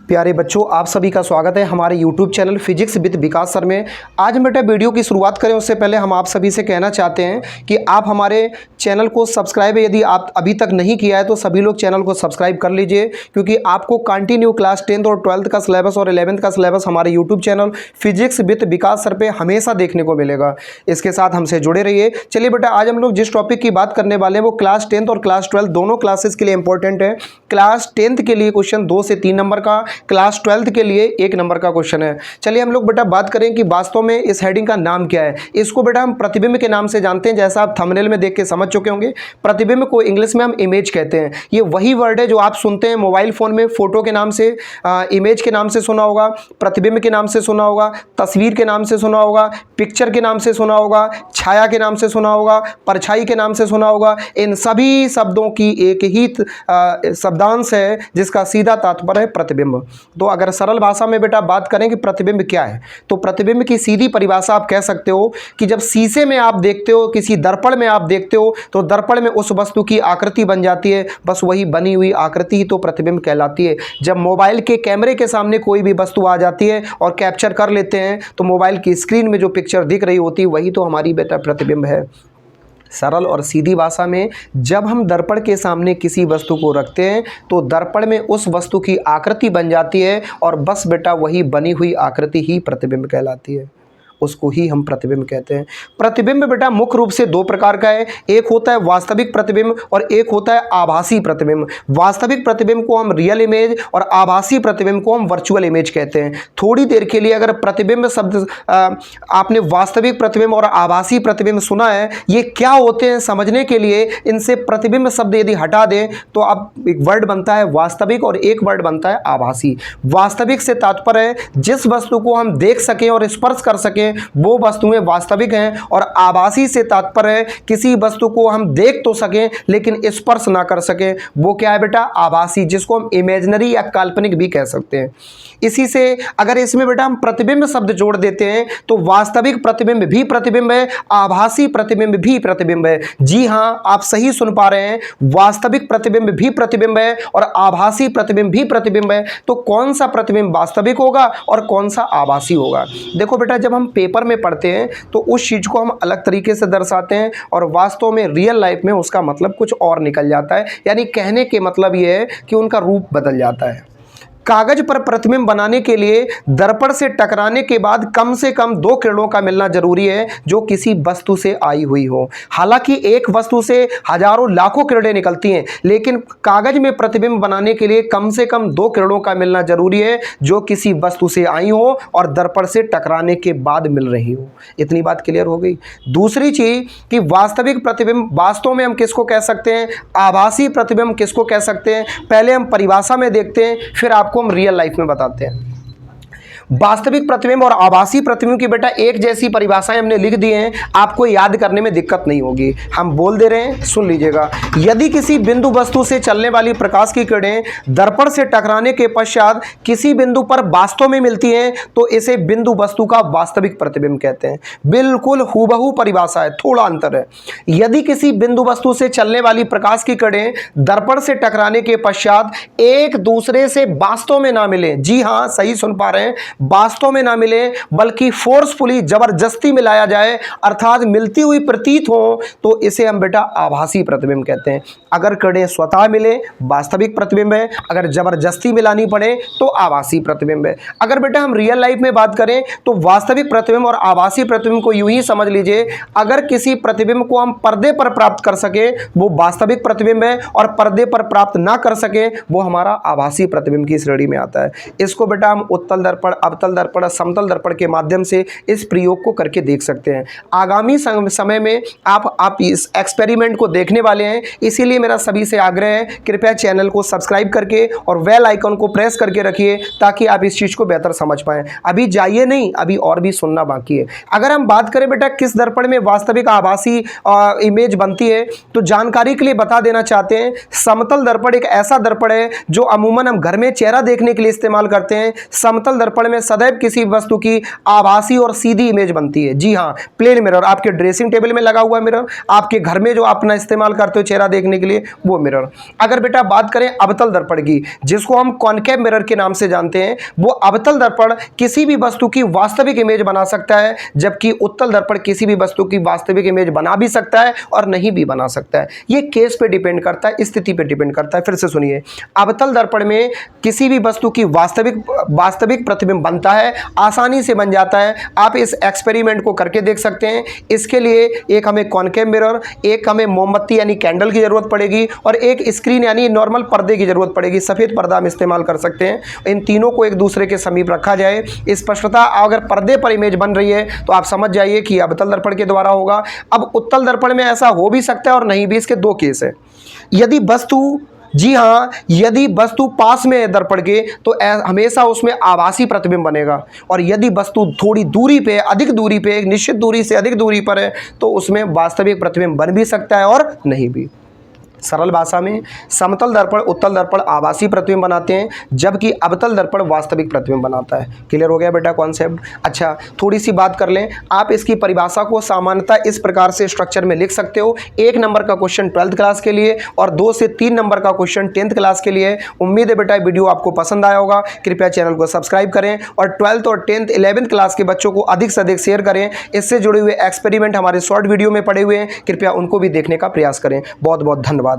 प्यारे बच्चों, आप सभी का स्वागत है हमारे YouTube channel physics with Vikas sir में। आज बेटा वीडियो की शुरुआत करें उससे पहले हम आप सभी से कहना चाहते हैं कि आप हमारे चैनल को सब्सक्राइब, यदि आप अभी तक नहीं किया है तो सभी लोग चैनल को सब्सक्राइब कर लीजिए, क्योंकि आपको कंटिन्यू क्लास 10th और 12th का सिलेबस और 11th का सिलेबस हमारे YouTube channel physics with Vikas sir पे हमेशा देखने को मिलेगा। इसके साथ हमसे जुड़े रहिए। चलिए बेटा, आज हम लोग जिस टॉपिक की बात करने वाले हैं वो क्लास 10th और क्लास 12 दोनों क्लासेस के लिए इंपॉर्टेंट है। क्लास 10th के लिए क्वेश्चन 2 से 3 नंबर का, क्लास 12th के लिए 1 नंबर का क्वेश्चन है। चलिए हम लोग बेटा बात करें कि वास्तव में इस हेडिंग का नाम क्या है। इसको बेटा हम प्रतिबिंब के नाम से जानते हैं, जैसा आप थंबनेल में देख के समझ चुके होंगे। प्रतिबिंब को इंग्लिश में हम इमेज कहते हैं। ये वही वर्ड है जो आप सुनते हैं मोबाइल फोन में फोटो के नाम से, इमेज के नाम से सुना होगा, प्रतिबिंब के नाम से सुना होगा, तस्वीर के नाम से सुना होगा, पिक्चर के नाम से सुना होगा, छाया के नाम से सुना होगा, परछाई के नाम से सुना होगा। इन सभी शब्दों की एक ही शब्दांश है जिसका सीधा तात्पर्य है प्रतिबिंब। तो अगर सरल भाषा में बेटा बात करें कि प्रतिबिंब क्या है, तो प्रतिबिंब की सीधी परिभाषा आप कह सकते हो कि जब शीशे में आप देखते हो, किसी दर्पण में आप देखते हो, तो दर्पण में उस वस्तु की आकृति बन जाती है। बस वही बनी हुई आकृति ही तो प्रतिबिंब कहलाती है। जब मोबाइल के कैमरे के सामने कोई भी वस्तु आ जाती है और कैप्चर कर लेते हैं, तो मोबाइल की स्क्रीन में जो पिक्चर दिख रही होती है वही तो हमारी बेटा प्रतिबिंब है। सरल और सीधी भाषा में, जब हम दर्पण के सामने किसी वस्तु को रखते हैं तो दर्पण में उस वस्तु की आकृति बन जाती है और बस बेटा वही बनी हुई आकृति ही प्रतिबिंब कहलाती है। उसको ही हम प्रतिबिंब कहते हैं। प्रतिबिंब बेटा मुख्य रूप से 2 प्रकार का है। एक होता है वास्तविक प्रतिबिंब और एक होता है आभासी प्रतिबिंब। वास्तविक प्रतिबिंब को हम रियल इमेज और आभासी प्रतिबिंब को हम वर्चुअल इमेज कहते हैं। थोड़ी देर के लिए अगर प्रतिबिंब शब्द आपने वास्तविक प्रतिबिंब और आभासी प्रतिबिंब सुना है, ये क्या होते हैं समझने के लिए इनसे प्रतिबिंब शब्द यदि हटा दें तो अब एक वर्ड बनता है वास्तविक और एक वर्ड बनता है आभासी। वास्तविक से तात्पर्य है जिस वस्तु को हम देख सकें और स्पर्श कर सकें वो वस्तुएं वास्तविक हैं, और आभासी से तात्पर्य है किसी वस्तु को हम देख तो सकें लेकिन स्पर्श ना कर सकें, वो क्या है बेटा आभासी, जिसको हम इमेजिनरी या काल्पनिक भी कह सकते हैं। इसी से अगर इसमें बेटा हम प्रतिबिंब शब्द जोड़ देते हैं तो वास्तविक प्रतिबिंब भी प्रतिबिंब है, आभासी प्रतिबिंब भी प्रतिबिंब है। जी हां, आप सही सुन पा रहे हैं, वास्तविक प्रतिबिंब भी प्रतिबिंब है और आभासी प्रतिबिंब भी प्रतिबिंब है। तो कौन सा प्रतिबिंब वास्तविक होगा और कौन सा आभासी होगा? देखो बेटा, जब हम पेपर में पढ़ते हैं तो उस चीज को हम अलग तरीके से दर्शाते हैं और वास्तव में रियल लाइफ में उसका मतलब कुछ और निकल जाता है। यानी कहने के मतलब यह है कि उनका रूप बदल जाता है। कागज पर प्रतिबिंब बनाने के लिए दर्पण से टकराने के बाद कम से कम 2 किरणों का मिलना जरूरी है जो किसी वस्तु से आई हुई हो। हालांकि एक वस्तु से हजारों लाखों किरणें निकलती हैं, लेकिन कागज में प्रतिबिंब बनाने के लिए कम से कम 2 किरणों का मिलना जरूरी है जो किसी वस्तु से आई हो और दर्पण से टकराने के बाद मिल रही हो। इतनी बात क्लियर हो गई। दूसरी चीज कि वास्तविक प्रतिबिंब वास्तव में हम किसको कह सकते हैं, आभासी प्रतिबिंब किसको कह सकते हैं, पहले हम परिभाषा में देखते हैं, फिर आपको हम रियल लाइफ में बताते हैं। वास्तविक प्रतिबिंब और आभासी प्रतिबिंब की बेटा एक जैसी परिभाषाएं हमने लिख दी हैं, आपको याद करने में दिक्कत नहीं होगी। हम बोल दे रहे हैं, सुन लीजिएगा। यदि किसी बिंदु वस्तु से चलने वाली प्रकाश की किरणें दर्पण से टकराने के पश्चात किसी बिंदु पर वास्तव में मिलती हैं तो इसे बिंदु वस्तु का वास्तविक प्रतिबिंब कहते हैं। बिल्कुल हूबहू परिभाषा है, थोड़ा अंतर है। यदि किसी बिंदु वस्तु से चलने वाली प्रकाश की किरणें दर्पण से टकराने के पश्चात एक दूसरे से वास्तव में ना मिले, जी हां सही सुन पा रहे हैं, वास्तव में ना मिले बल्कि फोर्सफुली जबरदस्ती मिलाया जाए, अर्थात मिलती हुई प्रतीत हो, तो इसे हम बेटा आभासी प्रतिबिंब कहते हैं। अगर किरणें स्वतः मिले वास्तविक प्रतिबिंब है, अगर जबरदस्ती मिलानी पड़े तो आभासी प्रतिबिंब है। अगर बेटा हम रियल लाइफ में बात करें तो वास्तविक प्रतिबिंब और आभासी प्रतिबिंब को यूं ही समझ लीजिए, अगर किसी प्रतिबिंब को हम पर्दे पर प्राप्त कर सके वो वास्तविक प्रतिबिंब है और पर्दे पर प्राप्त ना कर सके वो हमारा आभासी प्रतिबिंब की श्रेणी में आता है। इसको बेटा हम उत्तल दर्पण, अवतल दर्पण, समतल दर्पण के माध्यम से इस प्रयोग को करके देख सकते हैं। आगामी समय में आप इस एक्सपेरिमेंट को देखने वाले हैं, इसीलिए मेरा सभी से आग्रह है कृपया चैनल को सब्सक्राइब करके और बेल आइकन को प्रेस करके रखिए ताकि आप इस चीज को बेहतर समझ पाएं। अभी जाइए नहीं, अभी और भी सुनना बाकी है। अगर हम बात करें बेटा किस दर्पण में वास्तविक आभासी इमेज बनती है, तो जानकारी के लिए बता देना चाहते हैं, समतल दर्पण एक ऐसा दर्पण है जो अमूमन हम घर में चेहरा देखने के लिए इस्तेमाल करते हैं। समतल दर्पण में सदैव किसी वस्तु की आभासी और सीधी इमेज बनती है। जी हाँ, प्लेन मिरर, आपके ड्रेसिंग टेबल में लगा हुआ मिरर, आपके घर में जो आप अपना इस्तेमाल करते हो चेहरा देखने के लिए, वो मिरर। अगर बेटा बात करें अवतल दर्पण की, जिसको हम कॉनकेव मिरर के नाम से जानते हैं, वो अवतल दर्पण किसी भी वस्तु की वास्तविक इमेज बना सकता है, जबकि उत्तल दर्पण किसी भी वस्तु की वास्तविक इमेज बना भी सकता है और नहीं भी बना सकता है। ये केस पे डिपेंड करता है, स्थिति पे डिपेंड करता है। फिर से सुनिए, अवतल दर्पण में किसी भी वस्तु की वास्तविक प्रतिबिंब बनता है, आसानी से बन जाता है। आप इस एक्सपेरिमेंट को करके देख सकते हैं। इसके लिए एक हमें कॉनकेव मिरर, एक हमें मोमबत्ती यानी कैंडल की जरूरत पड़ेगी और एक स्क्रीन यानी नॉर्मल पर्दे की जरूरत पड़ेगी। सफेद पर्दा हम इस्तेमाल कर सकते हैं। इन तीनों को एक दूसरे के समीप रखा जाए, स्पष्टता अगर पर्दे पर इमेज बन रही है तो आप समझ जाइए कि अवतल दर्पण के द्वारा होगा। अब उत्तल दर्पण में ऐसा हो भी सकता है और नहीं भी। इसके दो केस है। यदि वस्तु, जी हाँ, यदि वस्तु पास में है दर्पण के तो हमेशा उसमें आभासी प्रतिबिंब बनेगा, और यदि वस्तु थोड़ी दूरी पे, अधिक दूरी पे, एक निश्चित दूरी से अधिक दूरी पर है तो उसमें वास्तविक प्रतिबिंब बन भी सकता है और नहीं भी। सरल भाषा में समतल दर्पण, उत्तल दर्पण आभासी प्रतिबिंब बनाते हैं, जबकि अवतल दर्पण वास्तविक प्रतिबिंब बनाता है। क्लियर हो गया बेटा कॉन्सेप्ट? अच्छा, थोड़ी सी बात कर लें। आप इसकी परिभाषा को सामान्यतः इस प्रकार से स्ट्रक्चर में लिख सकते हो। 1 नंबर का क्वेश्चन 12th क्लास के लिए और 2 से 3 नंबर का क्वेश्चन 10th क्लास के लिए। उम्मीद है बेटा वीडियो आपको पसंद आया होगा। कृपया चैनल को सब्सक्राइब करें और 12th और 10th 11th क्लास के बच्चों को अधिक से अधिक शेयर करें। इससे जुड़े हुए एक्सपेरिमेंट हमारे शॉर्ट वीडियो में पड़े हुए हैं, कृपया उनको भी देखने का प्रयास करें। बहुत बहुत धन्यवाद।